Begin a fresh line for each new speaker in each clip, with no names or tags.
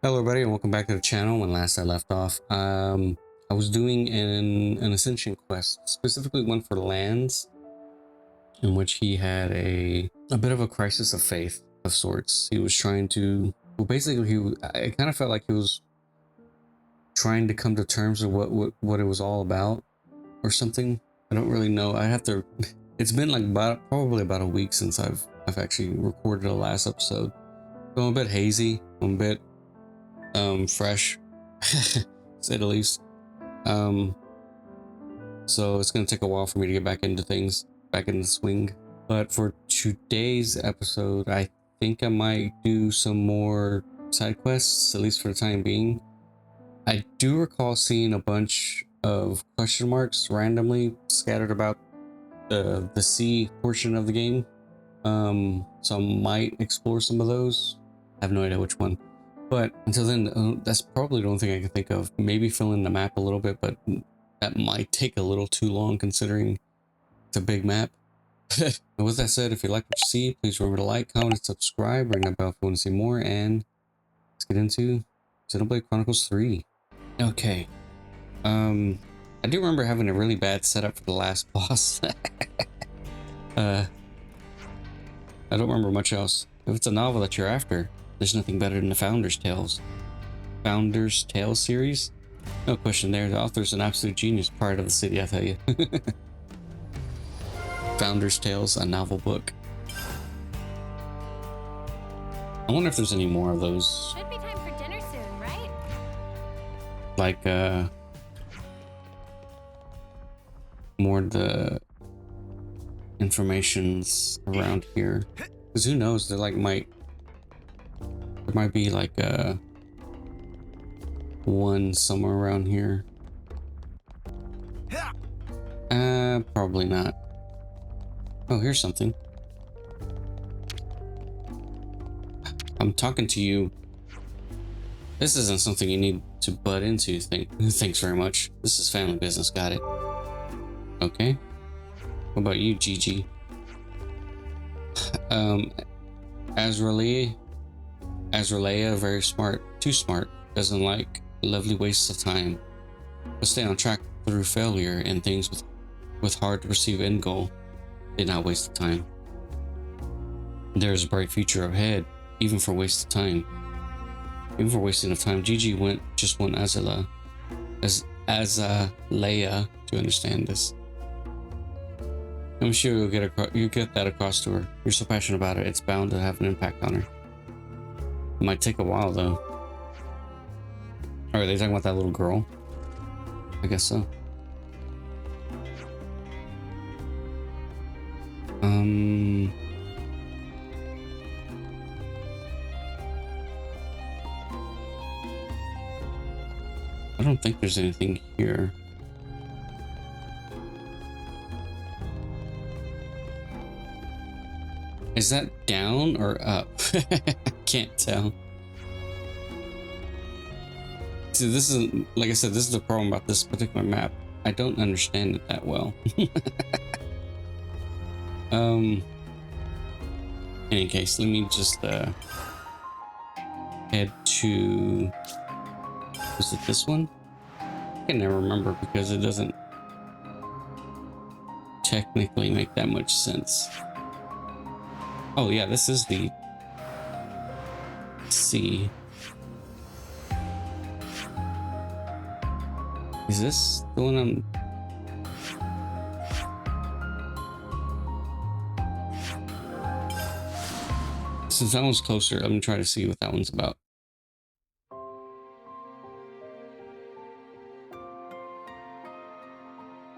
Hello everybody and welcome back to the channel. When last I left off, I was doing an ascension quest, specifically one for lands, in which he had a bit of a crisis of faith of sorts. He was trying to, well, basically I kind of felt like he was trying to come to terms with what it was all about or something. I don't really know. I have to, it's been like probably about a week since I've actually recorded the last episode. So I'm a bit hazy, I'm a bit fresh, to say the least. So it's gonna take a while for me to get back into things, back in the swing. But for today's episode, I think I might do some more side quests, at least for the time being. I do recall seeing a bunch of question marks randomly scattered about the sea portion of the game. So I might explore some of those. I have no idea which one. But until then, that's probably the only thing I can think of. Maybe fill in the map a little bit, but that might take a little too long considering it's a big map. And with that said, if you like what you see, please remember to like, comment, and subscribe. Ring that bell if you want to see more. And let's get into Xenoblade Chronicles 3. Okay. I do remember having a really bad setup for the last boss. I don't remember much else. If it's a novel that you're after, there's nothing better than the Founder's Tales. Founder's Tales series? No question there. The author's an absolute genius, pride of the city, I tell you. Founder's Tales, a novel book. I wonder if there's any more of those.
Should be time for dinner soon, right?
Like, more the informations around here. Because who knows, there might be like one somewhere around here. Probably not. Oh, here's something. I'm talking to you. This isn't something you need to butt into. Thanks very much. This is family business. Got it. Okay. What about you, Gigi? Azralea, very smart, too smart, doesn't like lovely wastes of time, but stay on track through failure and things with hard to perceive end goal. Did not waste the time. There's a bright future ahead, even for waste of time. Even for wasting of time, Gigi just went Azalea to understand this. I'm sure you'll get that across to her. You're so passionate about it, it's bound to have an impact on her. It might take a while though. Are they talking about that little girl? I guess so. I don't think there's anything here. Is that down or up? Can't tell. See, this is, like I said, this is the problem about this particular map. I don't understand it that well. In any case, let me just head to, was it this one? I can never remember because it doesn't technically make that much sense. Oh yeah, this is the C. Is this the one I'm... Since that one's closer, I'm gonna try to see what that one's about.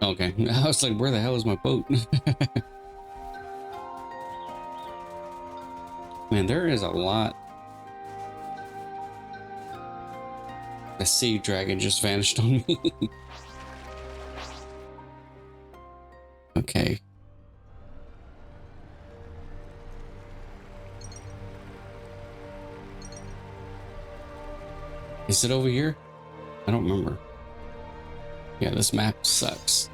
Okay, I was like, where the hell is my boat? Man, there is a lot. The sea dragon just vanished on me. Okay. Is it over here? I don't remember. Yeah, this map sucks.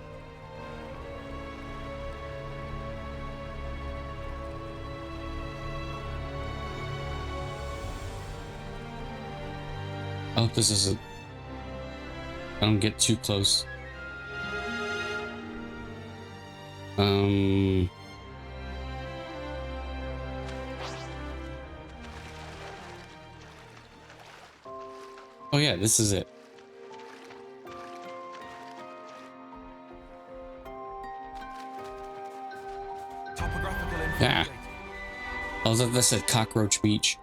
Oh, this is a... I don't get too close. Oh yeah, this is it.
Topographical
Yeah.
information.
I was like, that said Cockroach Beach.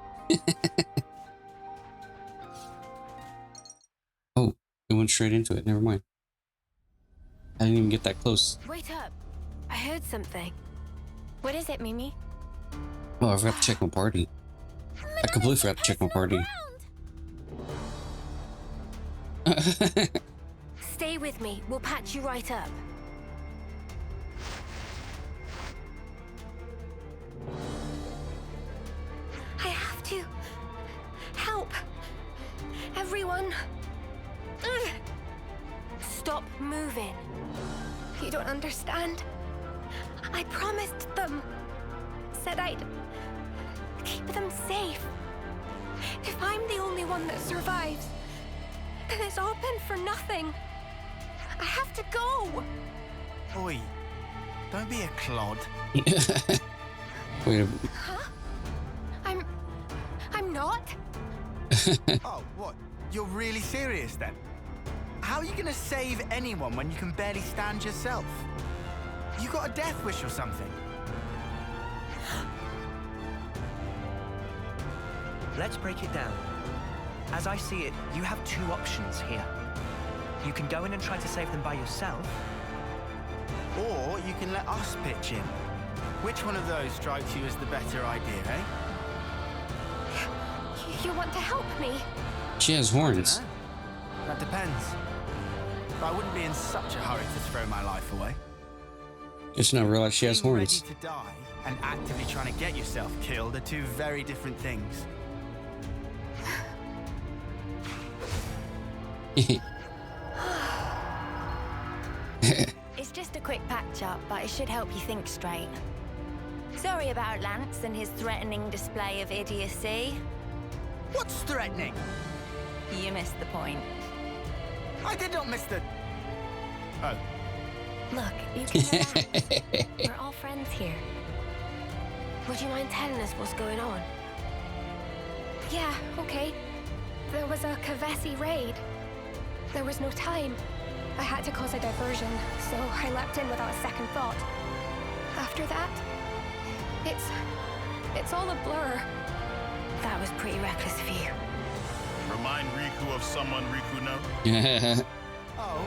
Oh, it went straight into it. Never mind. I didn't even get that close.
Wait up. I heard something. What is it, Mimi?
Oh, I forgot to check my party. I completely forgot to check my party.
Stay with me. We'll patch you right up. I have to help everyone. Ugh. Stop moving. You don't understand. I promised them. Said I'd keep them safe. If I'm the only one that survives, then it's all been for nothing. I have to go.
Oi, don't be a clod.
Wait a...
Huh? I'm not.
Oh, what? You're really serious then? How are you gonna save anyone when you can barely stand yourself? You got a death wish or something?
Let's break it down. As I see it, you have two options here. You can go in and try to save them by yourself.
Or you can let us pitch in. Which one of those strikes you as the better idea, eh?
You want to help me?
She has horns.
Dunno. That depends. But I wouldn't be in such a hurry to throw my life away.
Just now realized she has
Being
horns.
ready to die and actively trying to get yourself killed are two very different things.
It's just a quick patch-up, but it should help you think straight. Sorry about Lance and his threatening display of idiocy.
What's threatening?
You missed the point.
I did not miss the... Oh.
Look, you can relax. We're all friends here. Would you mind telling us what's going on? Yeah, okay. There was a Kavesi raid. There was no time. I had to cause a diversion, so I leapt in without a second thought. After that, it's all a blur. That was pretty reckless of you.
Remind Riku of someone Riku knows?
Yeah.
Oh.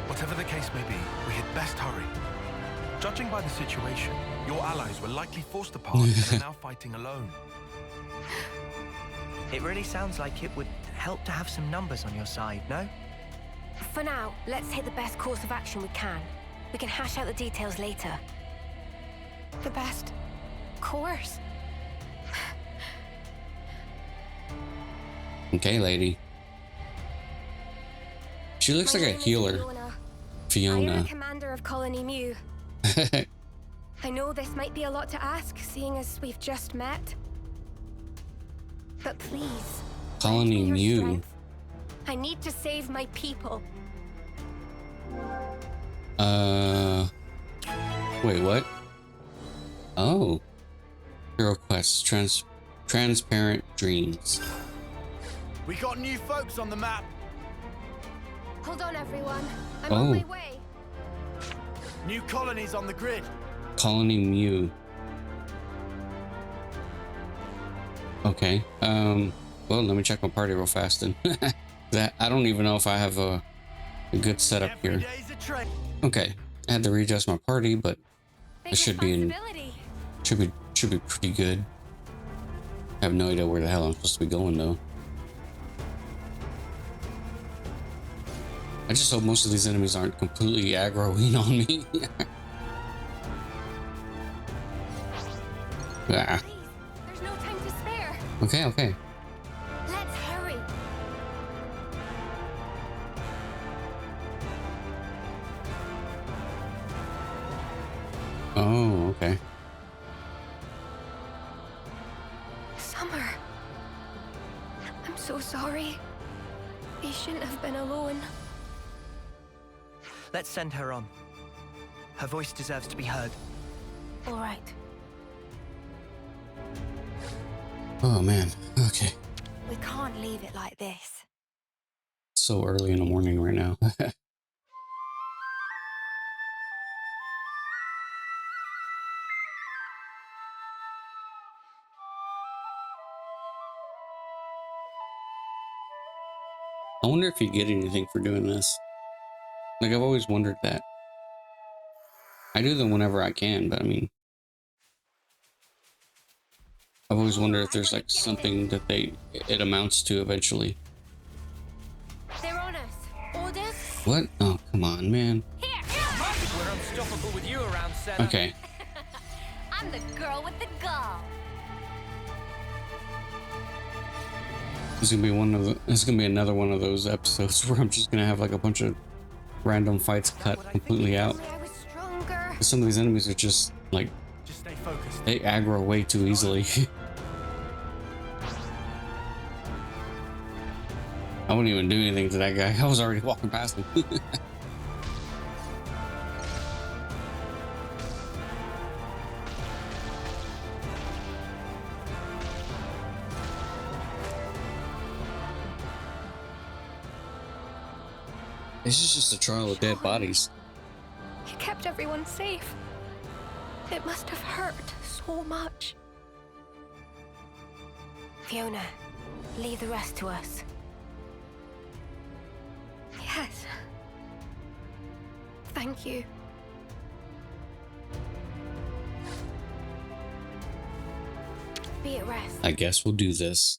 Whatever the case may be, we had best hurry. Judging by the situation, your allies were likely forced apart and are now fighting alone.
It really sounds like it would help to have some numbers on your side, no?
For now, let's take the best course of action we can. We can hash out the details later. The best course?
Okay, lady. She looks
My
like a
name is
healer.
I am
Fiona.
the commander of Colony Mio. I know this might be a lot to ask, seeing as we've just met. But please,
Colony
lend me your
Mio.
strength. I need to save my people.
Wait, what? Oh. Hero Quest. Transparent Dreams.
We got new folks on the map.
Hold on, everyone. I'm
Oh.
on my way.
New colonies on the grid.
Colony Mew. Okay. Well, let me check my party real fast then. That I don't even know if I have a good setup
Every
here.
day's a trend.
Okay. I had to readjust my party, but
Big
it should be
responsibility.
should be pretty good. I have no idea where the hell I'm supposed to be going though. I just hope most of these enemies aren't completely aggroing on me. Ah.
Please, there's no time to spare.
Okay, okay.
Let's hurry.
Oh, okay.
Summer. I'm so sorry. He shouldn't have been alone.
Let's send her on. Her voice deserves to be heard.
All right.
Oh man. Okay.
We can't leave it like this.
It's so early in the morning right now. I wonder if you get anything for doing this. Like, I've always wondered that. I do them whenever I can, but I mean, I've always wondered if there's like something that it amounts to eventually.
They're on us. Orders?
What? Oh, come on, man.
Here!
We're unstoppable with you around, Senna.
Okay.
I'm the girl with the gall.
This is gonna be another one of those episodes where I'm just gonna have like a bunch of random fights cut completely out.
Only I was stronger.
Some of these enemies are just like,
Just stay focused.
they aggro way too easily. I wouldn't even do anything to that guy. I was already walking past him. This is just a trial of dead bodies.
He kept everyone safe. It must have hurt so much. Fiona, leave the rest to us. Yes. Thank you. Be at rest.
I guess we'll do this.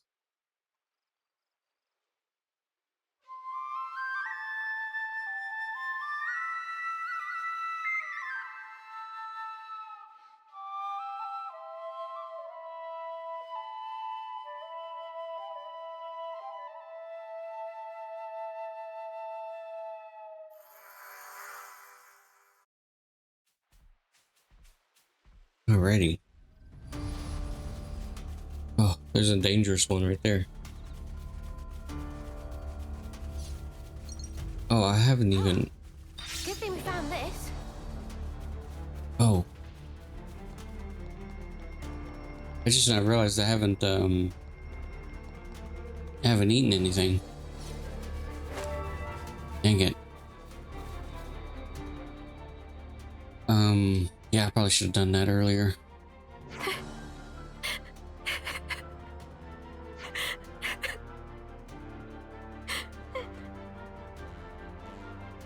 Alrighty. Oh, there's a dangerous one right there. Oh, I haven't even...
Good thing we found this.
Oh. I realized I haven't eaten anything. Dang it. Yeah, I probably should have done that earlier.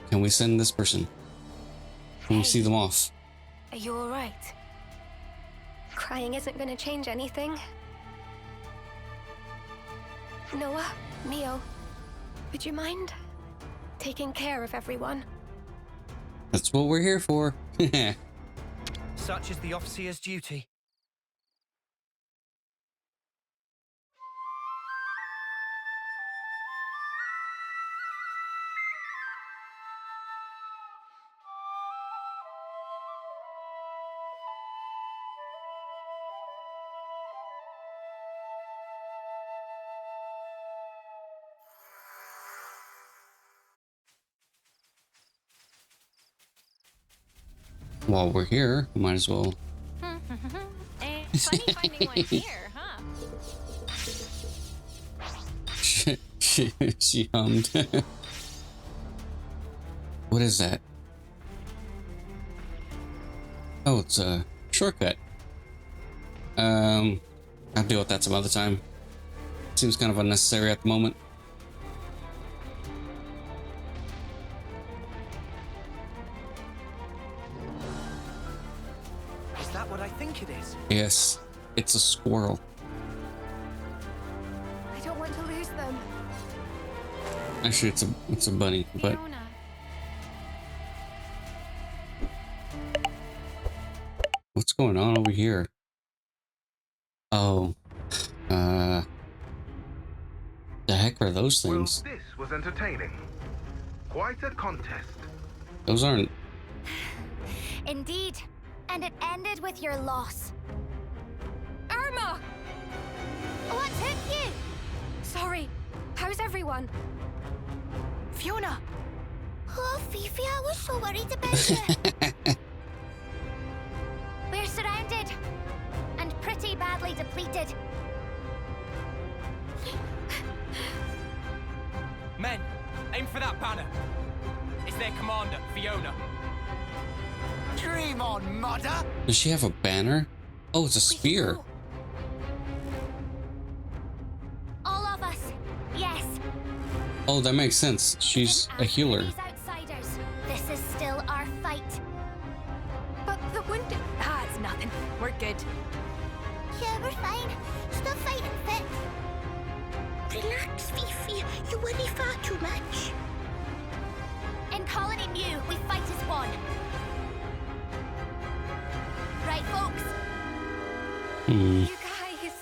Can we send this person? Can we see them off?
Are you all right? Crying isn't going to change anything. Noah, Mio, would you mind taking care of everyone?
That's what we're here for.
Such is the officer's duty.
While we're here, might as well.
Funny finding one here, huh?
She hummed. What is that? Oh, it's a shortcut. I'll deal with that some other time. Seems kind of unnecessary at the moment.
Is that what I think it is?
Yes, it's a squirrel.
I don't want to lose them.
Actually, it's a bunny, but
Fiona.
what's going on over here? Oh, the heck are those
Well,
things?
this was entertaining. Quite a contest.
Those aren't.
Indeed. And it ended with your loss. Irma! What took you? sorry. How's everyone?
Fiona!
Oh, Fifi, I was so worried about you.
We're surrounded. And pretty badly depleted.
Men, aim for that banner. It's their commander, Fiona.
Dream on, mother!
Does she have a banner? Oh, it's a spear.
All of us. Yes.
Oh, that makes sense. She's a healer.
These outsiders. This is still our fight.
But the wounded...
Ah, it's nothing. We're good.
Yeah, we're fine. Stop fighting fit. Relax, Fifi. You worry far too much. In Colony Mew, we fight as one. Right, folks?
Hmm.
You guys...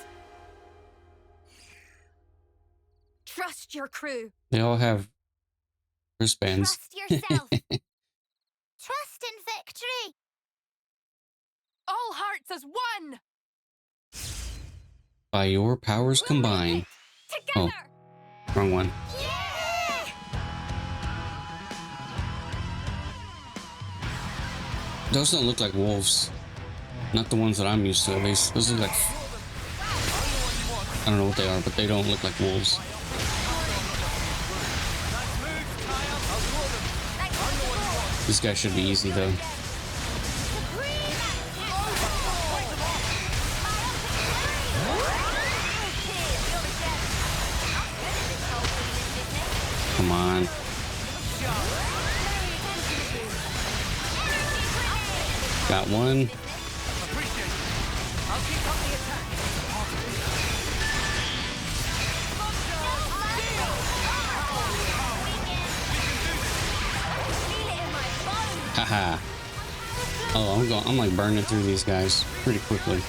Trust your crew.
They all have wristbands.
Trust yourself. Trust in victory.
All hearts as one!
By your powers combined.
Together!
Oh, wrong one.
Yeah!
Those don't look like wolves. Not the ones that I'm used to, at least. Those look like... I don't know what they are, but they don't look like wolves. This guy should be easy, though. Come on. Got one. Haha. Oh, I'm like burning through these guys pretty quickly.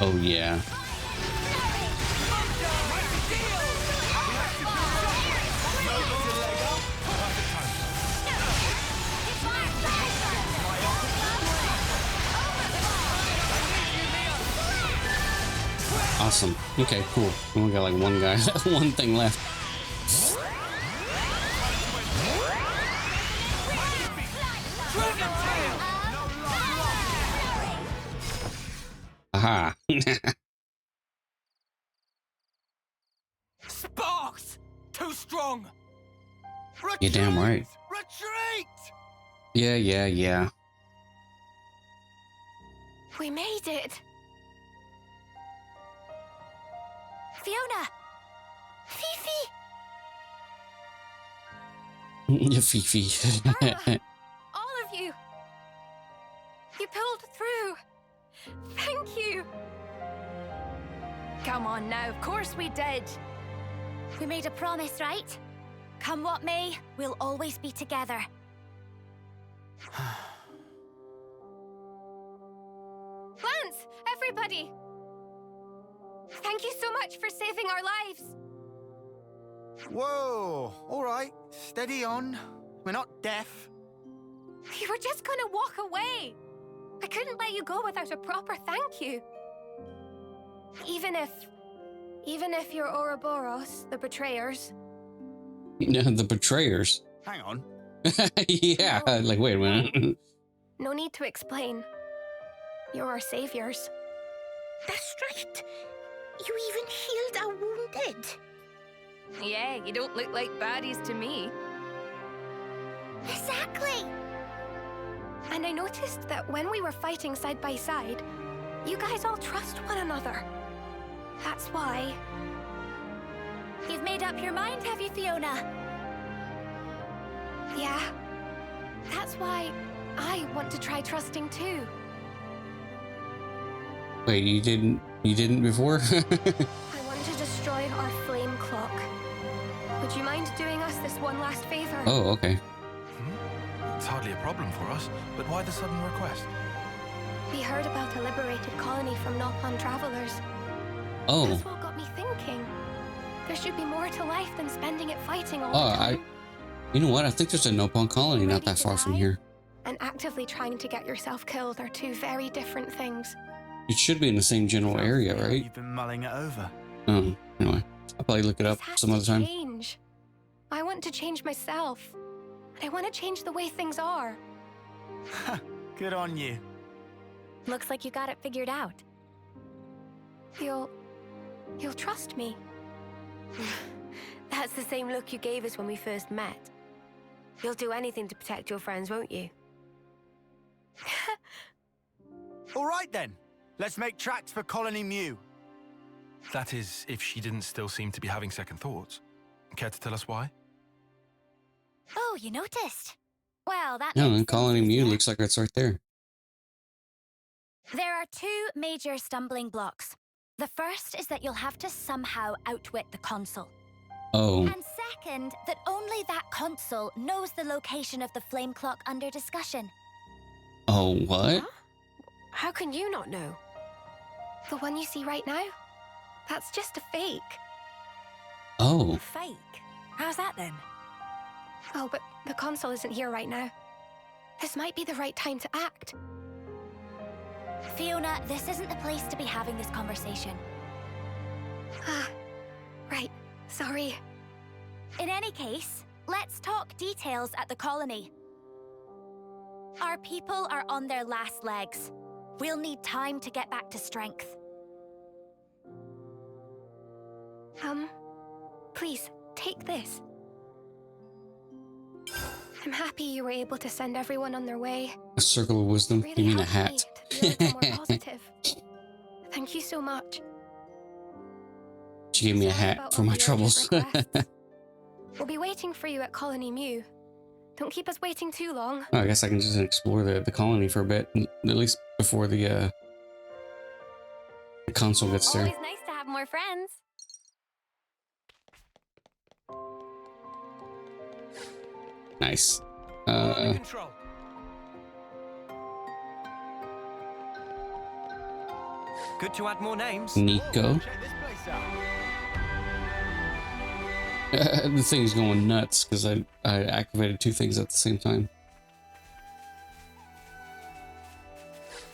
Oh yeah. Awesome. Okay, cool. We only got like one guy, one thing left. Aha.
Sparks! Too strong!
You're damn right.
Retreat!
Yeah.
We made it.
Fiona! Fifi!
Yeah, Fifi.
Carla, all of you. You pulled through. Thank you.
Come on now, of course we did.
We made a promise, right? Come what may, we'll always be together.
Lance, everybody. Thank you so much for saving our lives.
Whoa, all right. Steady on. We're not deaf.
You were just gonna walk away. I couldn't let you go without a proper thank you. Even if you're Ouroboros, the betrayers.
Yeah, the betrayers.
Hang on.
Yeah, like wait a minute.
No need to explain. You're our saviors.
That's right. You even healed our wounded.
Yeah, you don't look like baddies to me.
Exactly.
And I noticed that when we were fighting side by side, you guys all trust one another. That's why.
You've made up your mind, have you, Fiona?
Yeah. That's why I want to try trusting too.
Wait, you didn't before?
I want to destroy our flame clock. Would you mind doing us this one last favor?
Oh, okay.
It's hardly a problem for us, but why the sudden request?
We heard about a liberated colony from Nopon travelers.
Oh.
That's what got me thinking. There should be more to life than spending it fighting all
Oh,
the time.
you know what? I think there's a Nopon colony not that far from here.
and actively trying to get yourself killed are two very different things.
It should be in the same general area, right?
You've been mulling it over.
Anyway, I'll probably look it up
This has
some
to
other time.
change. I want to change myself. And I want to change the way things are.
Good on you.
Looks like you got it figured out.
You'll trust me.
That's the same look you gave us when we first met. You'll do anything to protect your friends, won't you?
All right then. Let's make tracks for Colony Mew.
That is, if she didn't still seem to be having second thoughts. Care to tell us why?
Oh, you noticed? Well, that
No,
makes
and Colony
things
Mew
easier.
looks like it's right there.
There are two major stumbling blocks. The first is that you'll have to somehow outwit the console.
Oh,
And second, that only that console knows the location of the flame clock under discussion.
oh, what?
Huh? How can you not know? The one you see right now? That's just a fake.
Oh,
Fake? How's that then?
Oh, but the console isn't here right now. This might be the right time to act.
Fiona, this isn't the place to be having this conversation.
Ah, right. Sorry.
In any case, let's talk details at the colony. Our people are on their last legs. We'll need time to get back to strength.
Please, take this. I'm happy you were able to send everyone on their way.
a circle of wisdom.
Really
You mean a
helped me
hat?
to feel a little more positive. Thank you so much.
She gave me a
Sorry
hat
about
for
all
my
the urgent
troubles.
requests. We'll be waiting for you at Colony Mew. Don't keep us waiting too long.
I guess I can just explore the colony for a bit, at least before the console gets there.
Always nice to have more friends.
Nice.
Under control. Good to add more names.
Nico.
Check this place out.
The thing's going nuts because I activated two things at the same time.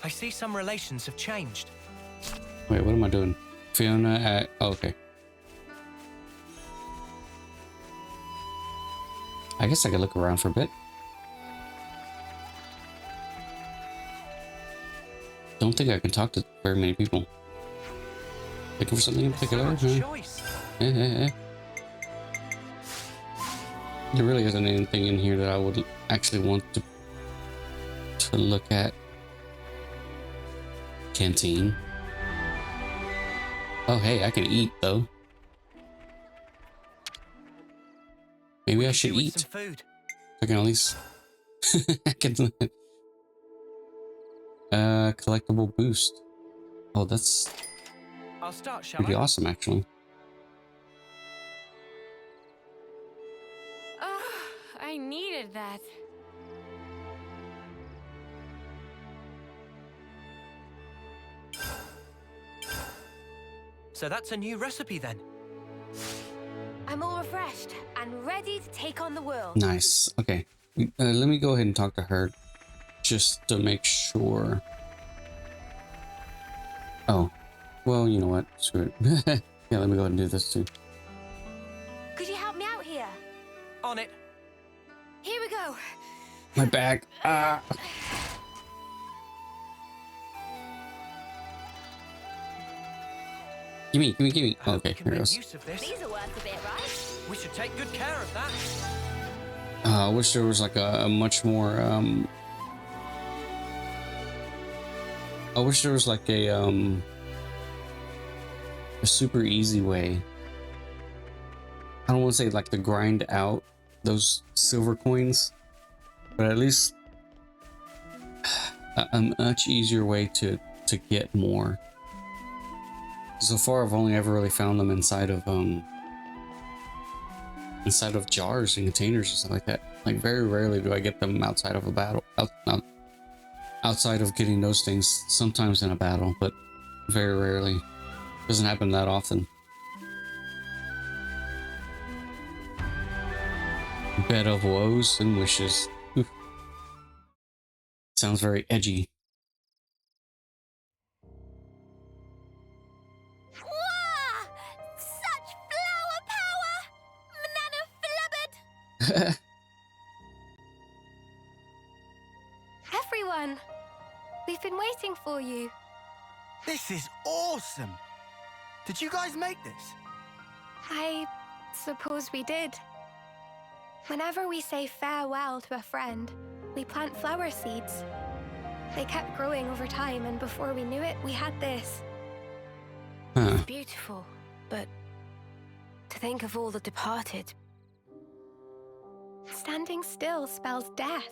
I see some relations have changed.
Wait, what am I doing? Fiona at... Oh, okay. I guess I could look around for a bit. Don't think I can talk to very many people. Looking for something in
So
particular?
much
Huh?
choice.
There really isn't anything in here that I would actually want to look at. Canteen. Oh, hey, I can eat though. Maybe I should
With
eat.
some food.
I can at least. I can. Collectible boost. Oh, that's
I'll start, shall
pretty
I?
awesome, actually.
Oh, I needed that.
So that's a new recipe then.
I'm all refreshed and ready to take on the world.
Nice. Okay. Let me go ahead and talk to her just to make sure. Oh. Well, you know what? Screw it. Yeah, let me go ahead and do this too.
Could you help me out here?
On it.
Here we go.
My back. Ah. Gimme.
I hope
Okay,
we can
here it
make
goes.
use of this.
These are worth a bit, right?
We should take good care of that.
I wish there was like a much more I wish there was like a super easy way. I don't want to say like to grind out those silver coins, but at least a much easier way to get more. So far, I've only ever really found them inside of jars and containers and stuff like that. Like very rarely do I get them outside of a battle. Outside of getting those things, sometimes in a battle, but very rarely. Doesn't happen that often. Bed of woes and wishes. Sounds very edgy.
Wah! Such flower power! Manana flubbard!
Everyone, we've been waiting for you.
This is awesome! Did you guys make this?
I suppose we did. Whenever we say farewell to a friend, we plant flower seeds. They kept growing over time, and before we knew it, we had this.
Huh.
It's beautiful, but to think of all the departed.
Standing still spells death.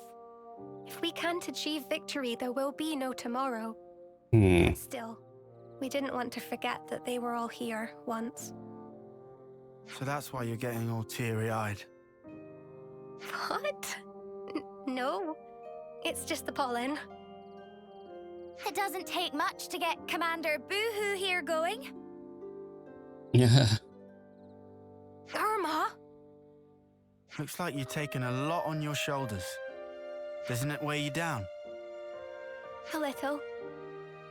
If we can't achieve victory, there will be no tomorrow. Still, we didn't want to forget that they were all here once.
So that's why you're getting all teary-eyed.
What? No. It's just the pollen.
It doesn't take much to get Commander Boohoo here going.
Yeah.
Irma?
Looks like you're taking a lot on your shoulders. Doesn't it weigh you down?
A little.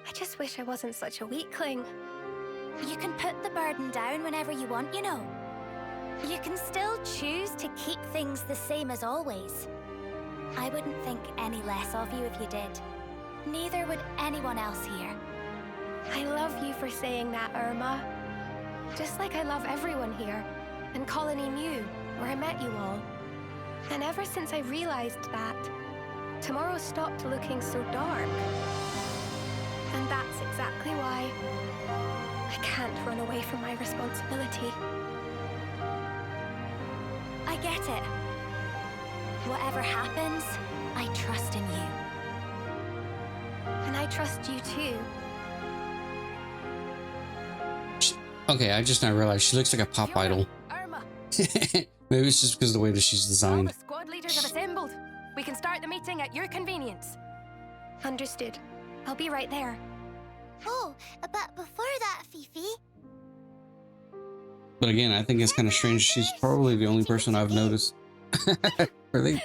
I just wish I wasn't such a weakling.
You can put the burden down whenever you want, you know. You can still choose to keep things the same as always. I wouldn't think any less of you if you did. Neither would anyone else here.
I love you for saying that, Irma. Just like I love everyone here. And Colony Mew, where I met you all. And ever since I realized that, tomorrow stopped looking so dark. And that's exactly why I can't run away from my responsibility.
I get it. Whatever happens, I trust in you.
And I trust you too.
Okay, I just now realized she looks like a pop idol.
Irma,
Maybe it's just because of the way that she's
all
designed.
the squad leaders have assembled. We can start the meeting at your convenience.
Understood. I'll be right there.
Oh, but before that, Fifi,
But again, I think it's kind of strange. She's probably the only person I've noticed. Are they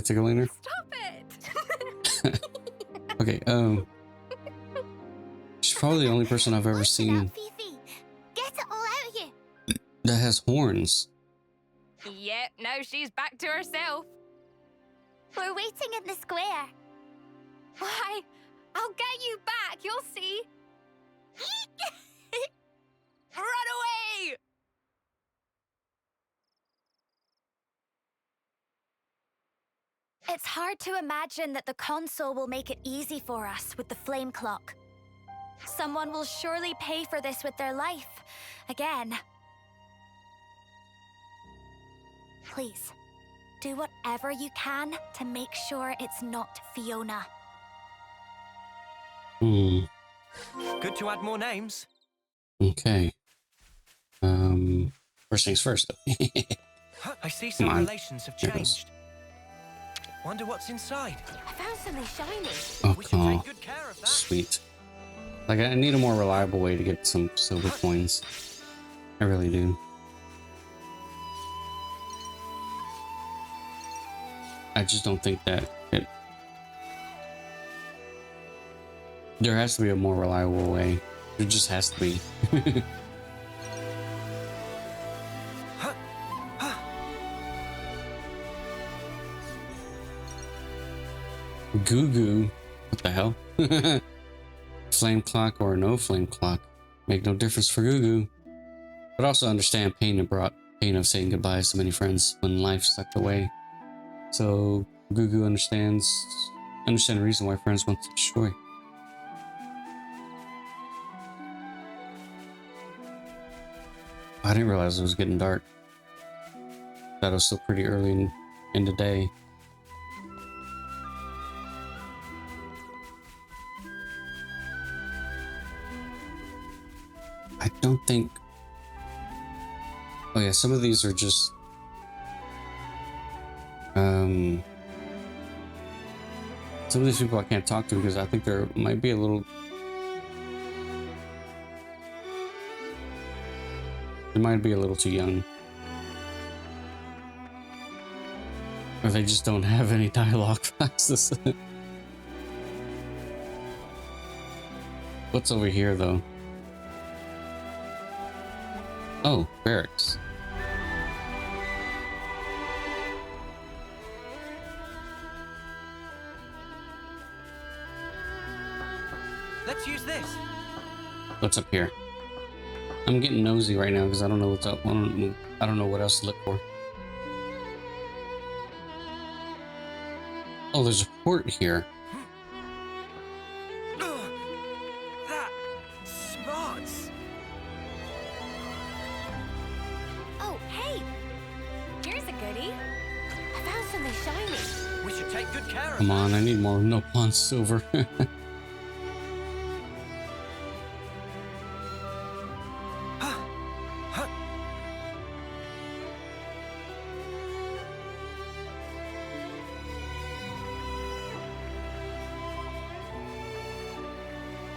tickling her?
Stop it!
Okay, she's probably the only person I've ever
what's
seen
that, Fifi? Get it all out of you.
that has horns.
Yep, now she's back to herself.
We're waiting in the square.
Why? I'll get you back, you'll see.
Run away!
It's hard to imagine that the console will make it easy for us with the flame clock. Someone will surely pay for this with their life. Again. Please, do whatever you can to make sure it's not Fiona.
Good to add more names.
Okay. First things first, though.
I see some
Come on.
relations have
There it goes.
changed. Wonder what's inside.
I found something shiny.
Oh,
We should
oh,
take good care of that.
sweet. Like, I need a more reliable way to get some silver coins. I really do. I just don't think that it... There has to be a more reliable way. There just has to be. Goo Goo. What the hell? Flame clock or no flame clock. Make no difference for Goo Goo. But also understand pain of saying goodbye to many friends when life sucked away. So Goo Goo understand the reason why friends want to destroy. I didn't realize it was getting dark. Thought it was still pretty early in the day. I don't think... Oh yeah, some of these are just... Some of these people I can't talk to because I think there might be a little... They might be a little too young. Or they just don't have any dialogue classes. What's over here, though? Oh, barracks.
Let's use this.
What's up here? I'm getting nosy right now because I don't know what's up. I don't know what else to look for. Oh, there's a port here.
That smarts.
Oh, hey! Here's a goodie.
I found something shiny.
We should take good care of
Come
it.
on, I need more Nopon silver.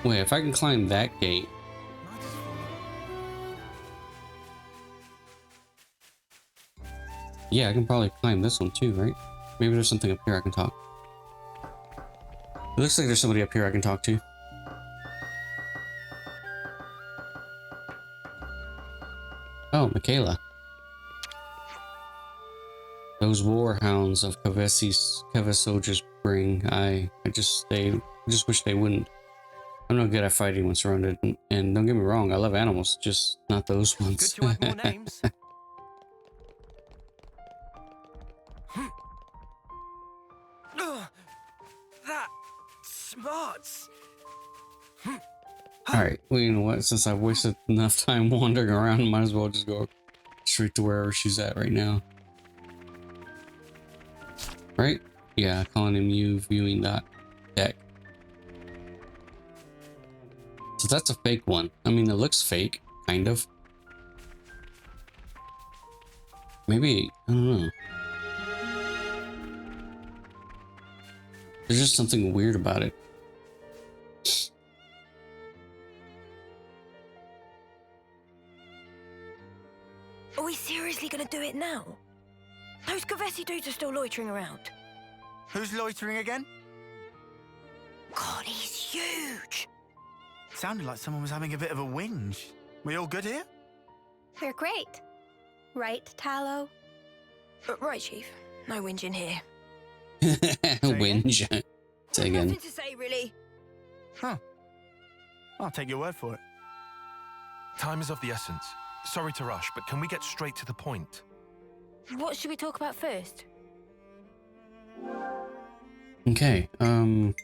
Wait, if I can climb that gate. Yeah, I can probably climb this one too, right? Maybe there's something up here I can talk. It looks like there's somebody up here I can talk to. Oh, Michaela. Those war hounds of Keves soldiers bring. I just wish they wouldn't. I'm not good at fighting when surrounded, and don't get me wrong, I love animals, just not those ones.
Good to add more names. That smarts.
Alright, well, you know what? Since I've wasted enough time wandering around, might as well just go straight to wherever she's at right now. Right? Yeah, calling him you viewing that deck. So that's a fake one. I mean, it looks fake, kind of. Maybe, I don't know. There's just something weird about it.
Are we seriously gonna do it now? Those Kevesi dudes are still loitering around.
Who's loitering again?
God, he's huge.
Sounded like someone was having a bit of a whinge. We all good here?
We're great. Right, Tallow?
Right, Chief. No whinging here.
Whinge. Say again.
Nothing to say, really.
Huh. I'll take your word for it.
Time is of the essence. Sorry to rush, but can we get straight to the point?
What should we talk about first?
Okay, well,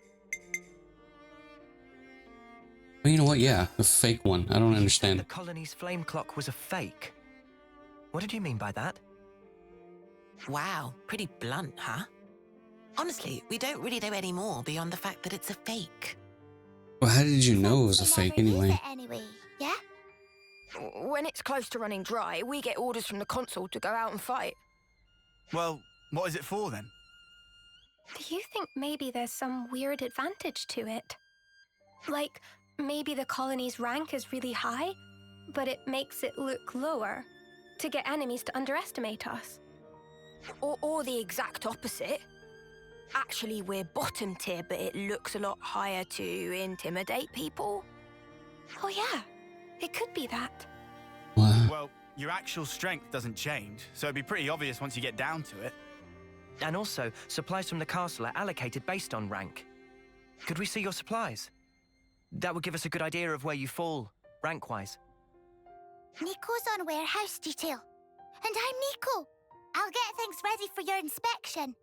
you know what? Yeah, the fake one. I don't
The
understand.
colony's flame clock was a fake. What did you mean by that?
Wow, pretty blunt, huh? Honestly, we don't really know any more beyond the fact that it's a fake.
Well, how did you know it was a
We
fake
never use
anyway?
it anyway, yeah?
When it's close to running dry, we get orders from the consul to go out and fight.
Well, what is it for then?
Do you think maybe there's some weird advantage to it? Like, maybe the colony's rank is really high, but it makes it look lower to get enemies to underestimate us.
Or the exact opposite. Actually, we're bottom tier, but it looks a lot higher to intimidate people.
Oh yeah, it could be that.
What?
Well, your actual strength doesn't change, so it'd be pretty obvious once you get down to it.
And also, supplies from the castle are allocated based on rank. Could we see your supplies? That would give us a good idea of where you fall, rank-wise.
Nico's on warehouse detail. And I'm Nico. I'll get things ready for your inspection.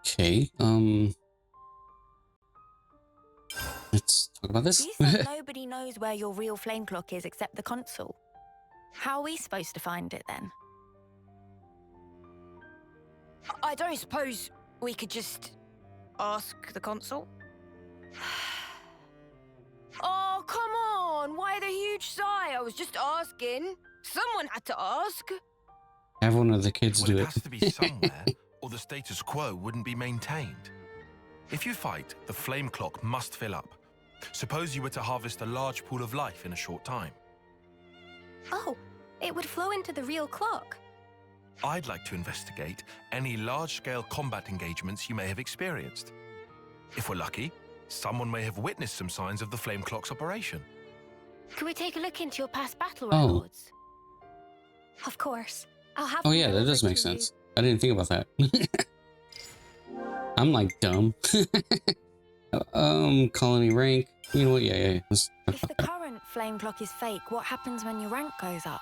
Okay, let's talk about this.
You said nobody knows where your real flame clock is except the consul. How are we supposed to find it then?
I don't suppose we could just ask the consul? Oh, come on! Why the huge sigh? I was just asking. Someone had to ask.
Have one of the kids
Well,
do
it
it.
has to be somewhere, or the status quo wouldn't be maintained. If you fight, the flame clock must fill up. Suppose you were to harvest a large pool of life in a short time.
Oh, it would flow into the real clock.
I'd like to investigate any large-scale combat engagements you may have experienced. If we're lucky, someone may have witnessed some signs of the flame clock's operation.
Could we take a look into your past battle
Oh.
records? Of course. I'll have
Oh
them
yeah, that
delivered
does make
to you.
sense. I didn't think about that. I'm like dumb. Colony rank. You know what? Yeah. Let's talk
If the
about that.
current flame clock is fake, what happens when your rank goes up?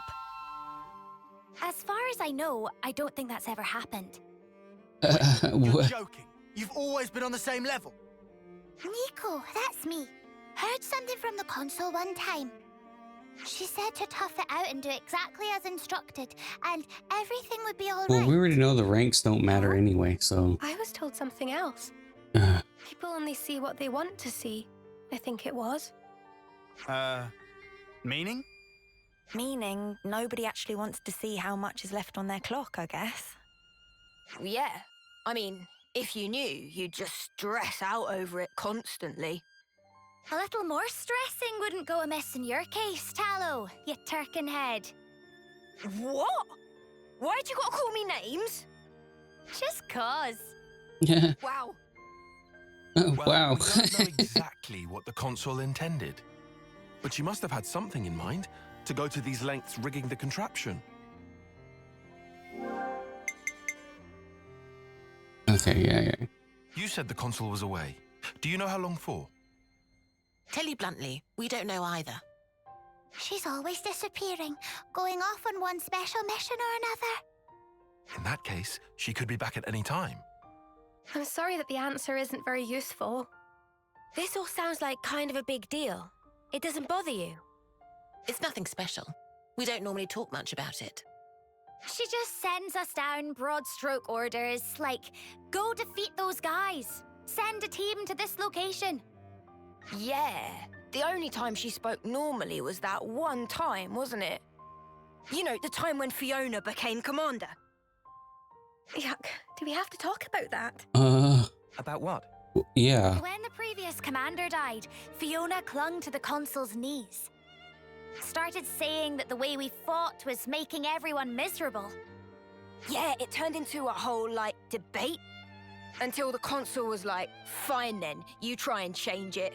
As far as I know, I don't think that's ever happened.
You're
What?
joking. You've always been on the same level.
Nico, that's me. Heard something from the console one time. She said to tough it out and do exactly as instructed, and everything would be all
Well,
right.
we already know the ranks don't matter anyway, so.
I was told something else.
Uh,
People only see what they want to see, I think it was.
Meaning?
Meaning nobody actually wants to see how much is left on their clock, I guess.
Yeah. I mean, if you knew, you'd just stress out over it constantly.
A little more stressing wouldn't go amiss in your case, Tallow, you turkin head.
What? Why'd you gotta call me names?
Just cause.
yeah.
Wow.
Oh,
Well,
wow.
we don't know exactly what the console intended. But she must have had something in mind to go to these lengths rigging the contraption.
Okay, yeah.
You said the console was away. Do you know how long for?
Tell you bluntly, we don't know either.
She's always disappearing, going off on one special mission or another.
In that case, she could be back at any time.
I'm sorry that the answer isn't very useful.
This all sounds like kind of a big deal. It doesn't bother you.
It's nothing special. We don't normally talk much about it.
She just sends us down broad stroke orders like, go defeat those guys. Send a team to this location.
Yeah. The only time she spoke normally was that one time, wasn't it? You know, the time when Fiona became commander.
Yuck. Do we have to talk about that?
About what?
Yeah.
When the previous commander died, Fiona clung to the consul's knees. Started saying that the way we fought was making everyone miserable.
Yeah, it turned into a whole, debate. Until the consul was like, fine then, you try and change it.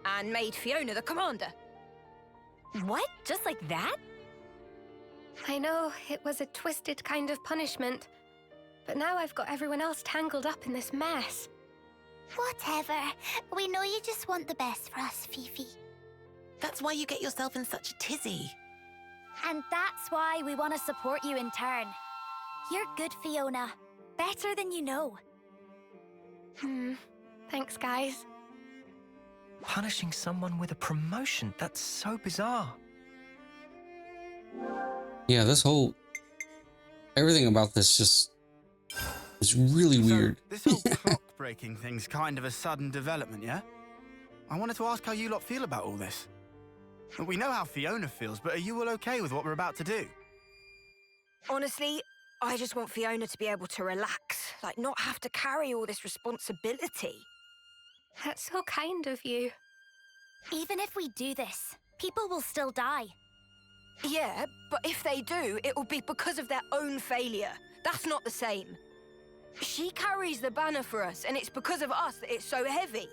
And made Fiona the commander.
What? Just like that?
I know it was a twisted kind of punishment, but now I've got everyone else tangled up in this mess.
Whatever. We know you just want the best for us, Fifi.
That's why you get yourself in such a tizzy.
And that's why we want to support you in turn. You're good, Fiona. Better than you know.
Thanks, guys.
Punishing someone with a promotion? That's so bizarre.
Yeah, everything about this just is really weird.
This whole clock breaking thing's kind of a sudden development, yeah? I wanted to ask how you lot feel about all this. We know how Fiona feels, but are you all okay with what we're about to do?
Honestly, I just want Fiona to be able to relax, not have to carry all this responsibility.
That's so kind of you.
Even if we do this, people will still die.
Yeah, but if they do, it will be because of their own failure. That's not the same. She carries the banner for us, and it's because of us that it's so heavy.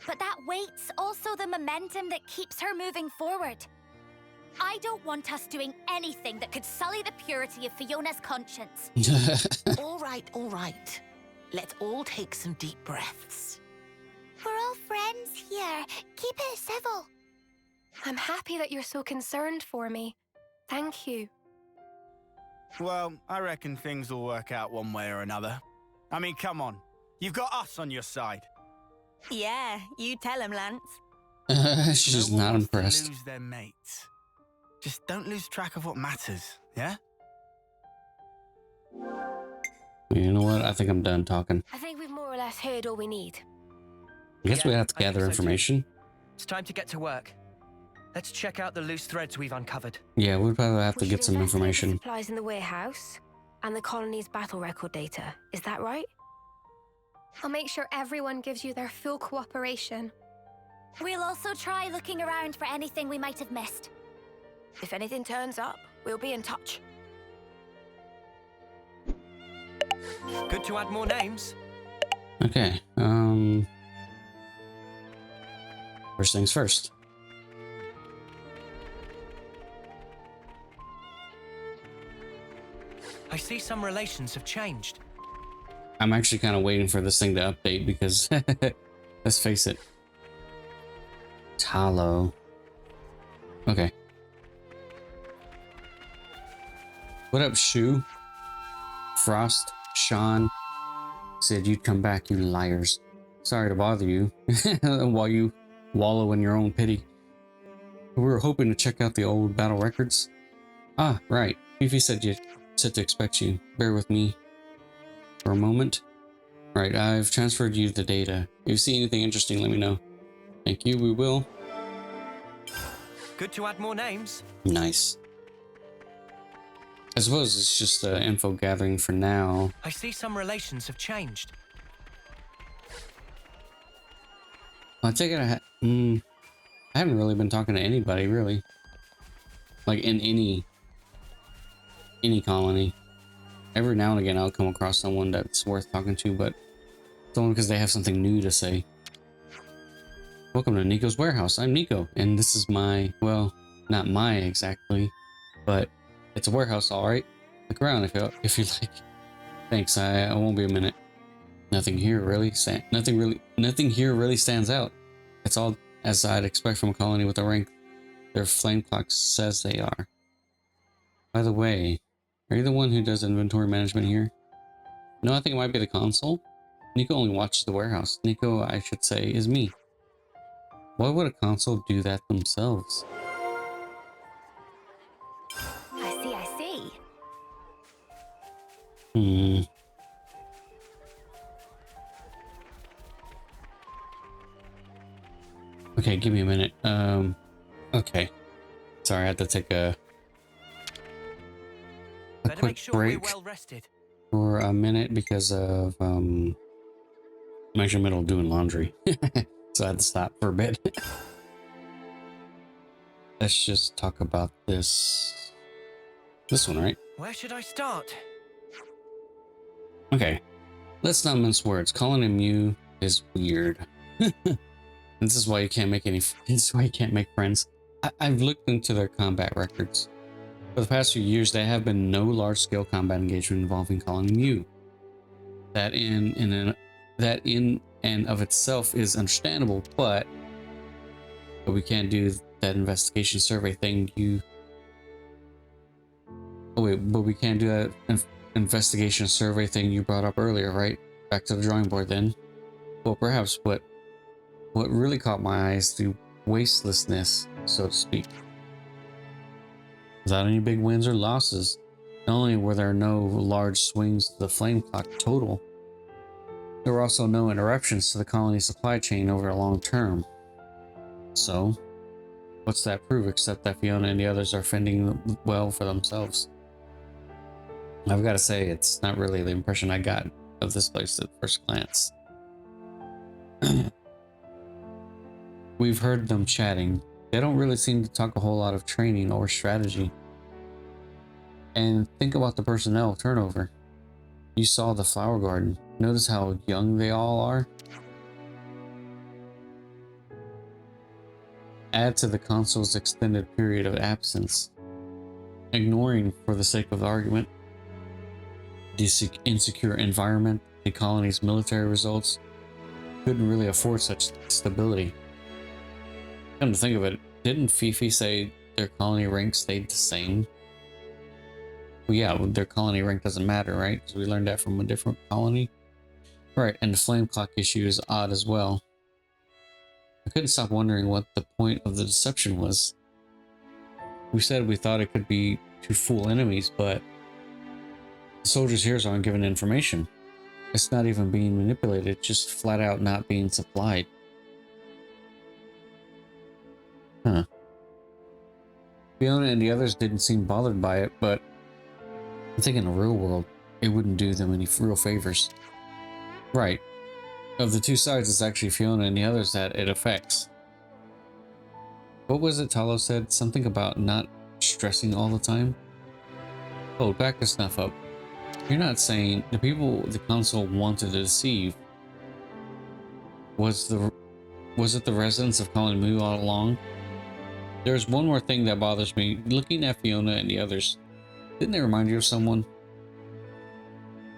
But that weight's also the momentum that keeps her moving forward. I don't want us doing anything that could sully the purity of Fiona's conscience.
All right. Let's all take some deep breaths.
We're all friends here. Keep it civil.
I'm happy that you're so concerned for me. Thank you.
Well, I reckon things will work out one way or another. I mean, come on. You've got us on your side.
Yeah, you tell him, Lance.
She's
No one
not
wants to
impressed.
lose their mates. Just don't lose track of what matters, yeah?
You know what? I think I'm done talking.
I think we've more or less heard all we need.
I guess we
Yeah,
have to
I think
gather
so too.
information.
It's time to get to work. Let's check out the loose threads we've uncovered.
Yeah, we'd probably have to
We
get
should
some
investigate the
information.
supplies in the warehouse and the colony's battle record data. Is that right? I'll make sure everyone gives you their full cooperation.
We'll also try looking around for anything we might have missed.
If anything turns up, we'll be in touch.
Good to add more names.
Okay. First things first.
I see some relations have changed.
I'm actually kind of waiting for this thing to update because let's face it. Talo. Okay. What up, Shu? Frost, Sean said you'd come back, you liars. Sorry to bother you while you wallow in your own pity. We were hoping to check out the old battle records. Ah, right. Fifi said to expect you. Bear with me for a moment. Right, I've transferred you the data. If you see anything interesting, let me know. Thank you, we will.
Good to add more names.
Nice. I suppose it's just info gathering for now.
I see some relations have changed.
I take it I haven't really been talking to anybody, really. Like in any colony. Every now and again I'll come across someone that's worth talking to, but it's only because they have something new to say. Welcome to Nico's warehouse. I'm Nico, and this is my, well, not my exactly, but it's a warehouse, all right. Look around if you like. Thanks. I won't be a minute. Nothing here really stands out. It's all as I'd expect from a colony with a rank their flame clock says they are. By the way, are you the one who does inventory management here? No, I think it might be the console. Nico only watches the warehouse. Nico, I should say, is me. Why would a console do that themselves?
I see.
Okay, give me a minute. Okay. Sorry, I had to take a
Better
quick
make sure
break
we're well rested.
for a minute because of I'm actually in the middle of doing laundry. So I had to stop for a bit. Let's just talk about this one, right?
Where should I start?
Okay. Let's not mince words. Calling him you is weird. This is why you can't make this is why you can't make friends. I've looked into their combat records. For the past few years, there have been no large-scale combat engagement involving calling him you. That in and of itself is understandable, but we can't do that investigation survey thing but we can't do that investigation survey thing you brought up earlier, right? Back to the drawing board then. Well, perhaps what really caught my eye is the wastelessness, so to speak. Without any big wins or losses, not only were there no large swings to the flame clock total, there were also no interruptions to the colony supply chain over a long term. So, what's that prove except that Fiona and the others are fending well for themselves? I've got to say, it's not really the impression I got of this place at first glance. We've heard them chatting. They don't really seem to talk a whole lot of training or strategy. And think about the personnel turnover. You saw the flower garden. Notice how young they all are? Add to the console's extended period of absence. Ignoring, for the sake of the argument, the insecure environment, the colony's military results, couldn't really afford such stability. Come to think of it, didn't Fifi say their colony rank stayed the same? Well, yeah, their colony rank doesn't matter, right? Because we learned that from a different colony. Right, and the flame clock issue is odd as well. I couldn't stop wondering what the point of the deception was. We said we thought it could be to fool enemies, but the soldiers here aren't given information. It's not even being manipulated, it's just flat out not being supplied. Huh. Fiona and the others didn't seem bothered by it, but I think in the real world, it wouldn't do them any real favors. Right. Of the two sides, it's actually Fiona and the others that it affects. What was it Talo said? Something about not stressing all the time? Oh, back this stuff up. You're not saying the people the council wanted to deceive was Was it the residents of Colin Moo all along? There's one more thing that bothers me. Looking at Fiona and the others, didn't they remind you of someone?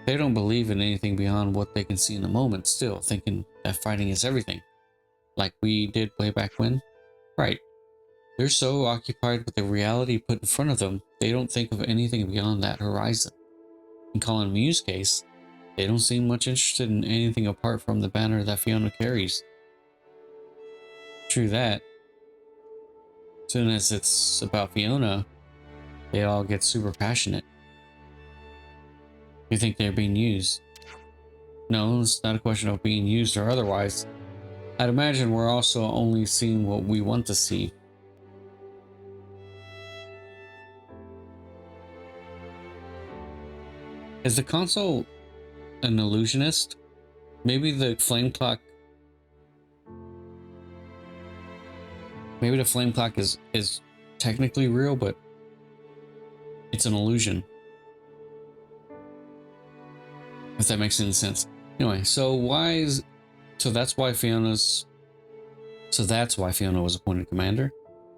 They don't believe in anything beyond what they can see in the moment, still thinking that fighting is everything. Like we did way back when? Right. They're so occupied with the reality put in front of them, they don't think of anything beyond that horizon. In Colin Mew's case, they don't seem much interested in anything apart from the banner that Fiona carries. True that. As soon as it's about Fiona, they all get super passionate. You think they're being used? No, it's not a question of being used or otherwise. I'd imagine we're also only seeing what we want to see. Is the console an illusionist? Maybe the flame clock. Maybe the flame clock is technically real, but it's an illusion. If that makes any sense. Anyway, so that's why Fiona was appointed commander,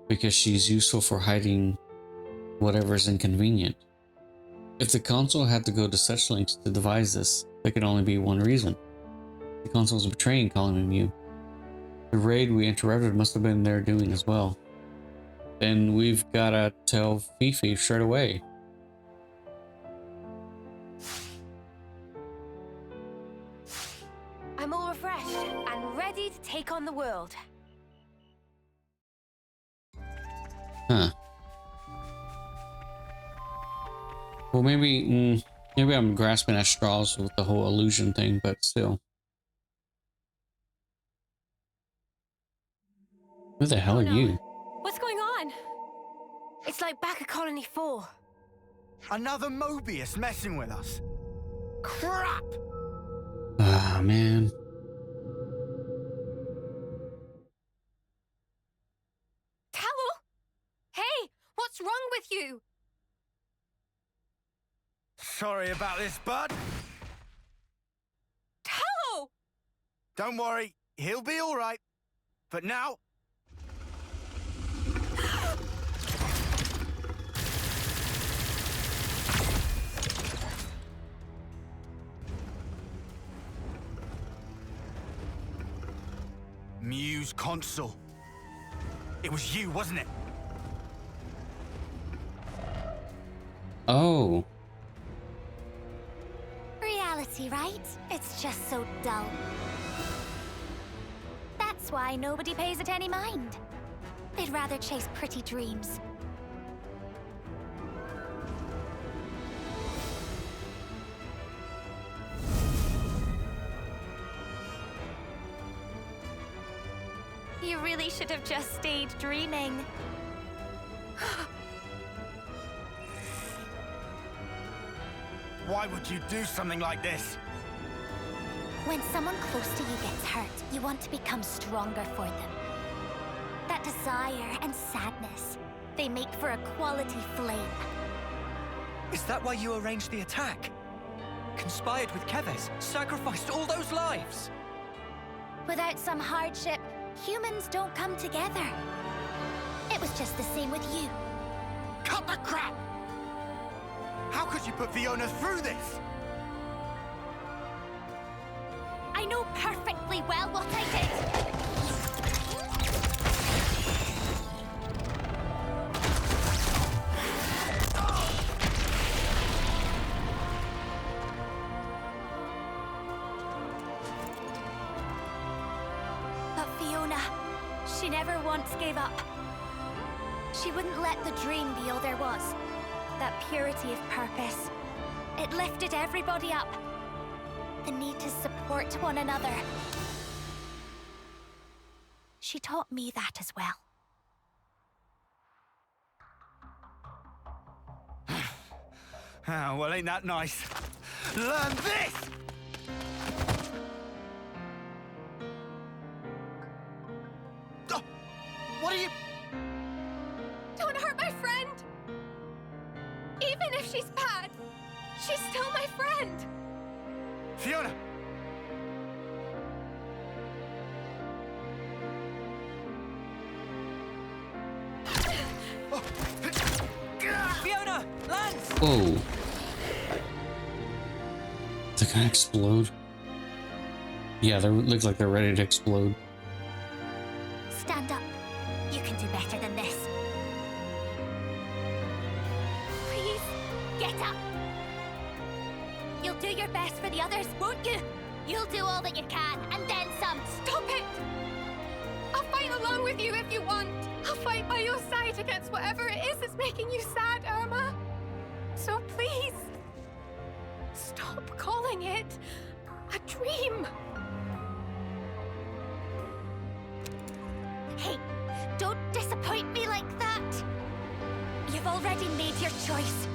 because she's useful for hiding whatever's inconvenient. If the console had to go to such lengths to devise this, there could only be one reason. The console was betraying Colin and Mew. The raid we interrupted must have been their doing as well. Then we've gotta tell Fifi straight away.
I'm all refreshed and ready to take on the world.
Huh. Well, maybe I'm grasping at straws with the whole illusion thing, but still. Who the hell are you?
What's going on? It's like back at Colony 4.
Another Moebius messing with us. Crap!
Ah, man.
Towel? Hey, what's wrong with you?
Sorry about this, bud.
Towel!
Don't worry, he'll be all right. But now... Mew's console. It was you, wasn't it?
Oh.
Reality, right? It's just so dull. That's why nobody pays it any mind. They'd rather chase pretty dreams. You really should have just stayed dreaming.
Why would you do something like this?
When someone close to you gets hurt, you want to become stronger for them. That desire and sadness, they make for a quality flame.
Is that why you arranged the attack? Conspired with Keves, sacrificed all those lives?
Without some hardship, humans don't come together. It was just the same with you.
Cut the crap! How could you put Fiona through this?
I know perfectly well what I did. But Fiona, she never once gave up. She wouldn't let the dream be all there was. That purity of purpose. It lifted everybody up. The need to support one another. She taught me that as well.
Oh, well, ain't that nice? Learn this! Oh, what are you...
Don't hurt my friend! Even if she's bad, she's still my friend!
Fiona!
Fiona, Lance!
Whoa. They're gonna explode. Yeah, they look like they're ready to explode.
Stand up. You can do better than this. Please, get up. You'll do your best for the others, won't you? You'll do all that you can, and then some.
Stop it! I'll fight along with you if you want. I'll fight by your side against whatever it is that's making you sad, Irma. So please, stop calling it a dream.
Hey, don't disappoint me like that. You've already made your choice.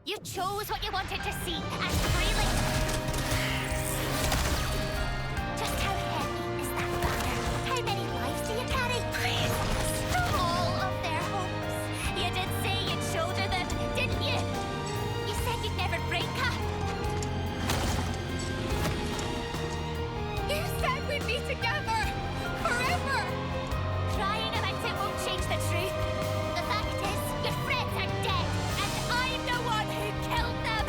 You chose what you wanted to see, and freely. Just how heavy is that banner? How many lives do you carry? All of their hopes. You did say you'd shoulder them, didn't you? You said you'd never break up.
You said we'd be together forever.
Crying about it won't change the truth. The fact is, your friends are dead, and I'm the one who killed them.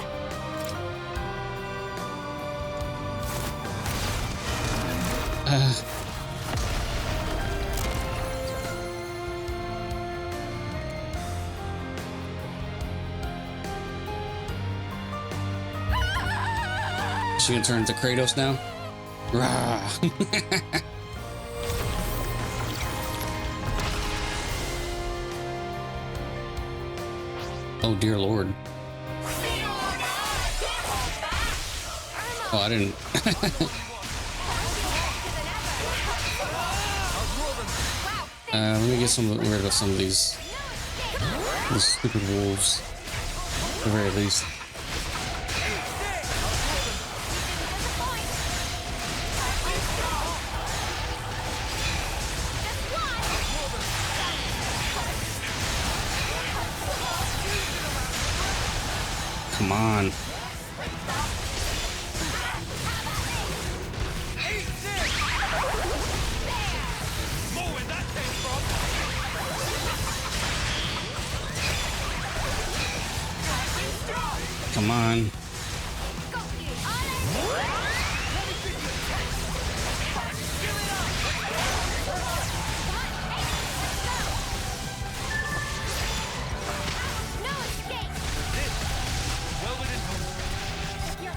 She gonna turn into Kratos now? Rah. Oh dear Lord. Oh, I didn't. Let me get rid of some of these stupid wolves, at the very least. Come on. Come on.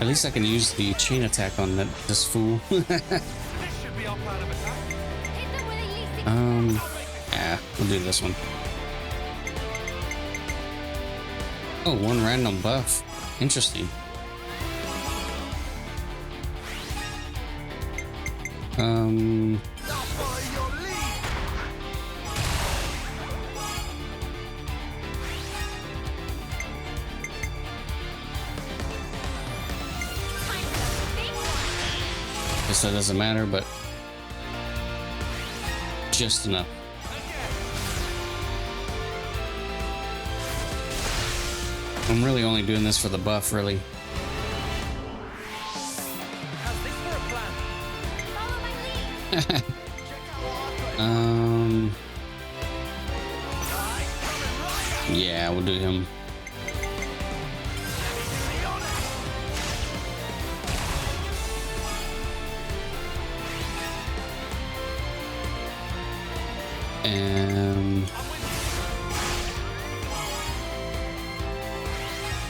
At least I can use the chain attack on this fool. Yeah, we'll do this one. Oh, one random buff. Interesting. Guess that doesn't matter, but just enough. I'm really only doing this for the buff, really. Yeah, we'll do him.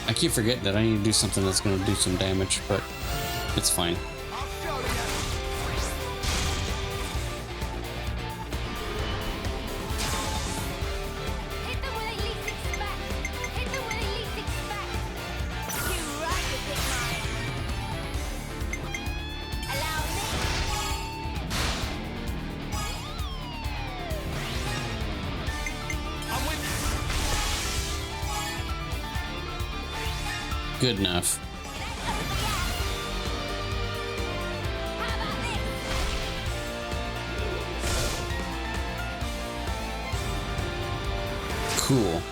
I keep forgetting that I need to do something that's going to do some damage, but it's fine. Good enough. Cool.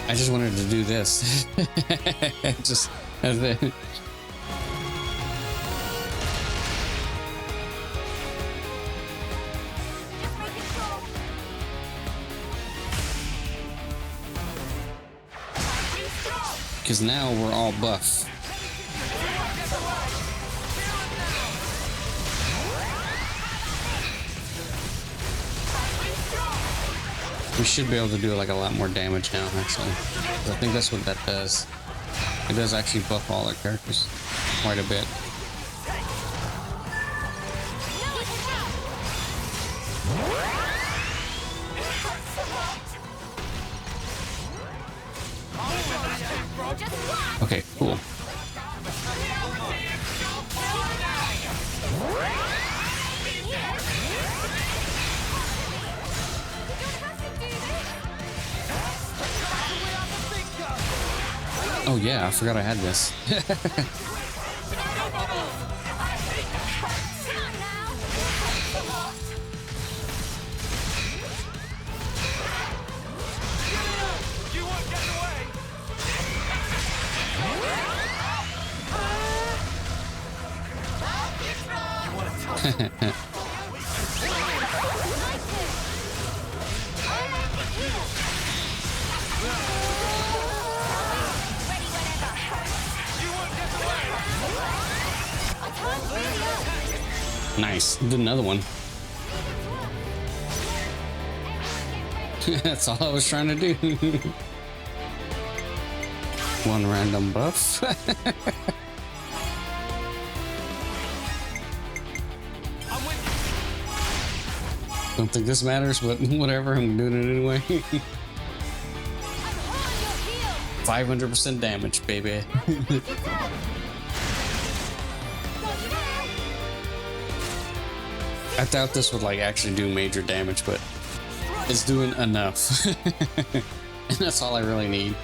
I just wanted to do this. Just as it. Because now we're all buff. We should be able to do like a lot more damage now, actually. I think that's what that does. It does actually buff all our characters quite a bit. Okay, cool. Oh yeah, I forgot I had this. Nice. Did another one. That's all I was trying to do. One random buff. Don't think this matters, but whatever. I'm doing it anyway. 500% damage, baby. I thought this would like actually do major damage, but it's doing enough. And that's all I really need.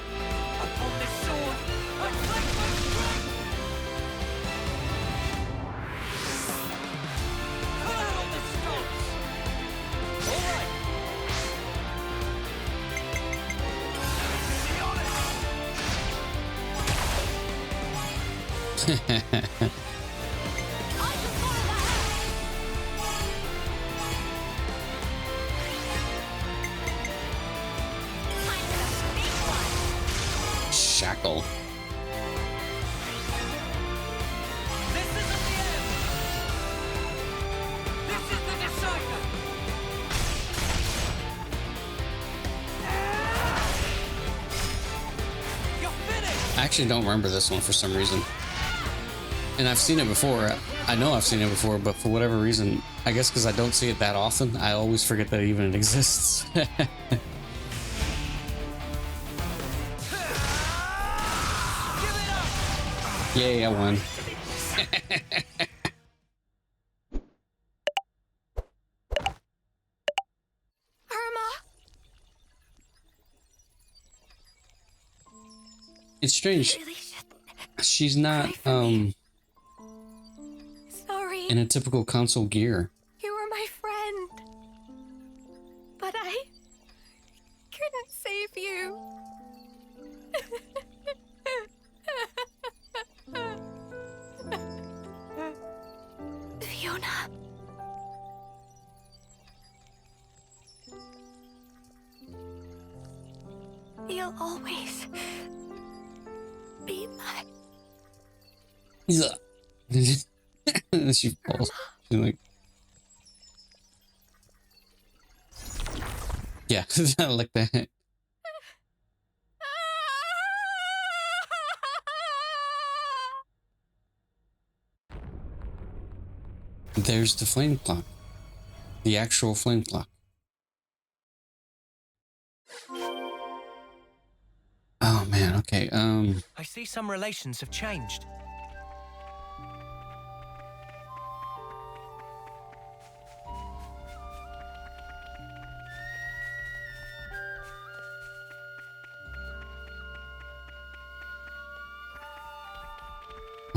Shackle.
This isn't the end! This is the decider! You're finished!
I actually don't remember this one for some reason. And I've seen it before. I know I've seen it before, but for whatever reason, I guess because I don't see it that often, I always forget that even it exists. Yay, I won.
Irma!
It's strange.
Really shouldn't.
She's not
Sorry.
in a typical console gear.
You were my friend. But I couldn't save you. Fiona. You'll always be my...
And she falls. She's like, yeah, like that. There's the flame clock. The actual flame clock. Oh man, okay.
I see some relations have changed.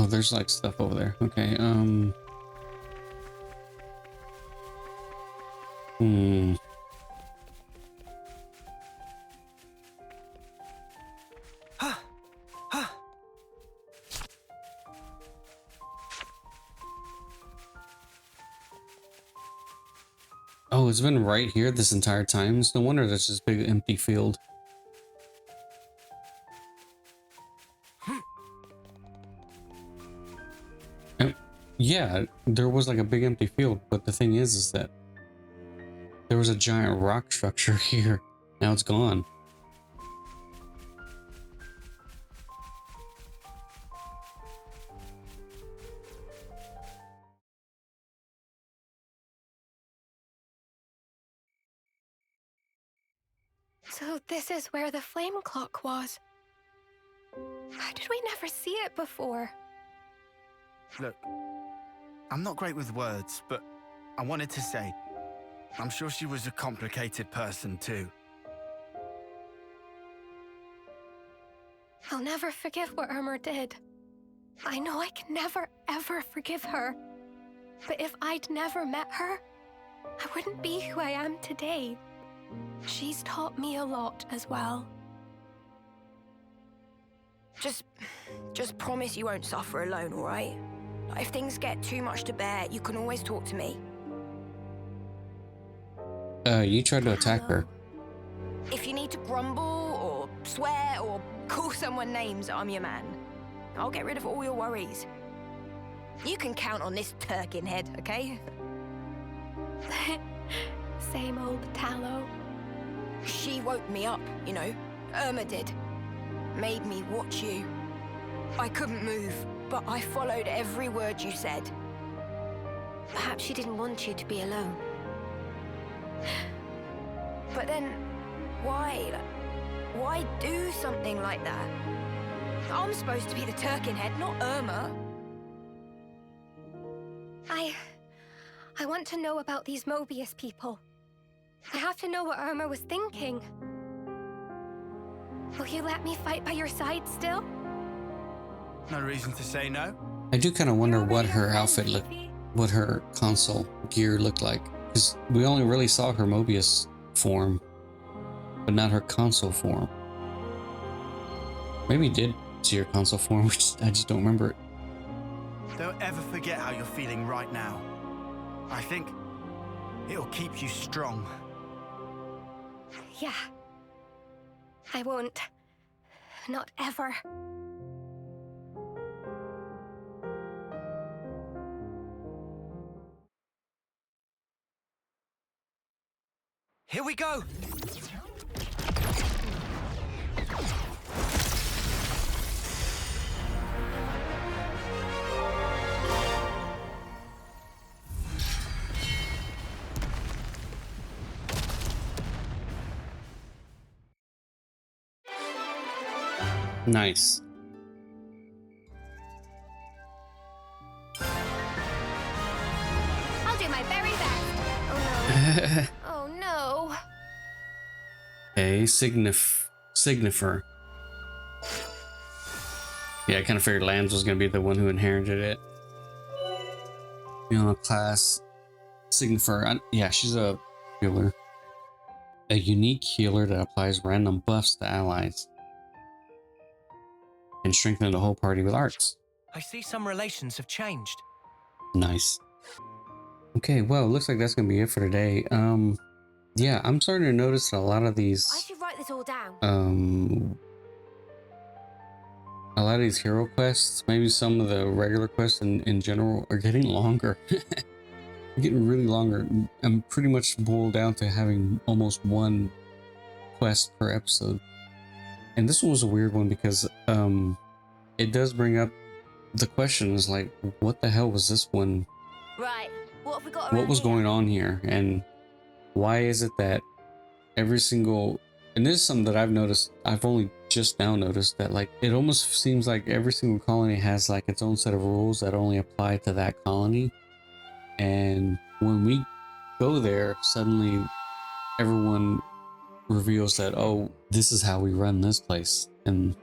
Oh, there's like stuff over there. Okay, Oh, it's been right here this entire time. It's no wonder there's this big empty field. Yeah, there was like a big empty field, but the thing is that there was a giant rock structure here. Now it's gone.
So this is where the flame clock was. How did we never see it before?
Look, I'm not great with words, but I wanted to say, I'm sure she was a complicated person too.
I'll never forgive what Irma did. I know I can never, ever forgive her. But if I'd never met her, I wouldn't be who I am today. She's taught me a lot as well.
Just promise you won't suffer alone, all right? If things get too much to bear, you can always talk to me.
You tried to attack her.
If you need to grumble or swear or call someone names, I'm your man. I'll get rid of all your worries. You can count on this Turkin head, okay?
Same old tallow.
She woke me up, you know. Irma did. Made me watch you. I couldn't move, but I followed every word you said.
Perhaps she didn't want you to be alone.
But then, why? Why do something like that? I'm supposed to be the Turkin head, not Irma.
I want to know about these Moebius people. I have to know what Irma was thinking. Will you let me fight by your side still?
No reason to say no.
I do kind of wonder what her outfit looked, what her console gear looked like, because we only really saw her Moebius form, but not her console form. Maybe we did see her console form, I just don't remember it.
Don't ever forget how you're feeling right now. I think it'll keep you strong.
Yeah. I won't. Not ever.
Here we go!
Nice.
I'll do my very best. Oh no. Oh no.
A signifer. Yeah, I kind of figured Lance was going to be the one who inherited it. Fiona class signifer. Yeah, she's a healer. A unique healer that applies random buffs to allies. And strengthen the whole party with arts.
I see some relations have changed.
Nice. Okay, well, looks like that's gonna be it for today. Yeah, I'm starting to notice that a lot of these
I should write this all down.
a lot of these hero quests, maybe some of the regular quests in general, are getting longer. They're getting really longer. I'm pretty much boiled down to having almost one quest per episode. And this one was a weird one because it does bring up the questions like, what the hell was this one?
Right. What have we got?
What was going on here? And why is it that every single, and this is something that I've noticed, I've only just now noticed that, like, it almost seems like every single colony has like its own set of rules that only apply to that colony. And when we go there, suddenly everyone reveals that, oh, this is how we run this place, and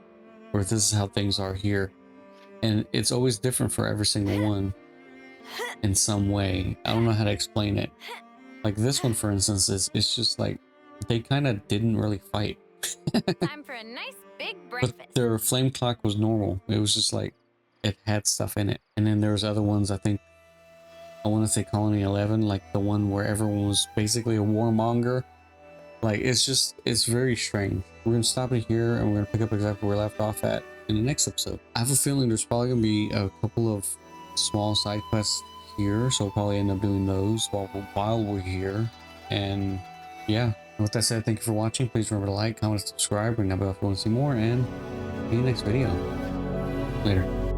or this is how things are here. and it's always different for every single one in some way. I don't know how to explain it. Like this one, for instance, it's just like they kind of didn't really fight.
Time for a nice big
But
breakfast.
their flame clock was normal. It was just like it had stuff in it. And then there was other ones, I think, I want to say Colony 11, like the one where everyone was basically a warmonger. Like it's very strange. We're gonna stop it here and we're gonna pick up exactly where we left off at in the next episode. I have a feeling there's probably gonna be a couple of small side quests here, so we'll probably end up doing those while we're here. And yeah, with that said, thank you for watching. Please remember to like, comment, subscribe, ring that bell if you want to see more, and see you next video. Later.